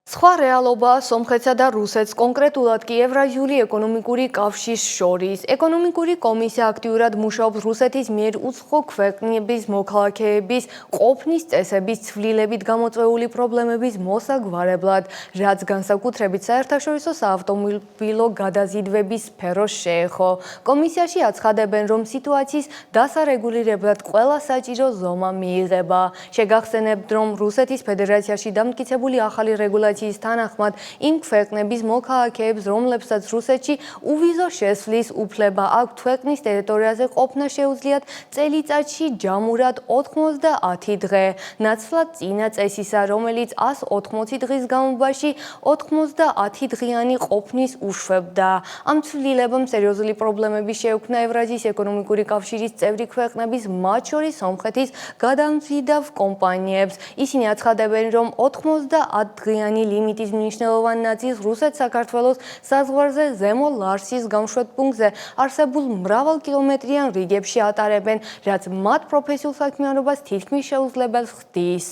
სხვა რეალობაა სომხეთსა და რუსეთს, კონკრეტულად კი ევრაზიული ეკონომიკური კავშირის შორის. ეკონომიკური კომისია აქტიურად მუშაობს რუსეთის მიერ უცხო ქვეყნების მოქალაქეების ყოფნის წესების ცვლილებით გამოწვეული პრობლემების მოსაგვარებლად, რაც განსაკუთრებით საერთაშორისო საავტომობილო გადაზიდვების სფეროს შეეხო. კომისიაში აცხადებენ, რომ სიტუაციის დასარეგულირებლად ყველა საჭირო ზომა მიიღება. შეგახსენებთ, რომ რუსეთის ფედერაციაში დამტკიცებული ახალი რეგულაცია თანახმად იმ ქვეყნების მოქალაქეებს, რომლებსაც რუსეთში უვიზო შესვლის უფლება აქვთ, ქვეყნის ტერიტორიაზე ყოფნა შეუძლიათ წელიწადში ჯამურად 90 დღე, ნაცვლად წინა წესისა, რომელიც 180 დღის განმავლობაში 90-დღიანი ყოფნის უშვებდა. ამ ცვლილებამ სერიოზული პრობლემები შეუქმნა ევრაზიის ეკონომიკური კავშირის წევრი ქვეყნების, მათ შორის სომხეთის გადამზიდავ კომპანიებს. ისინი აცხადებენ, რომ 90-დღიანი ლიმიტის მნიშვნელოვან ნაწილს რუსეთ-საქართველოს საზღვარზე ზემო ლარსის გამშვებ პუნქტზე არსებულ მრავალკილომეტრიან რიგებში ატარებენ, რაც მათ პროფესიულ საქმიანობას თითქმის შეუძლებელს ხდის.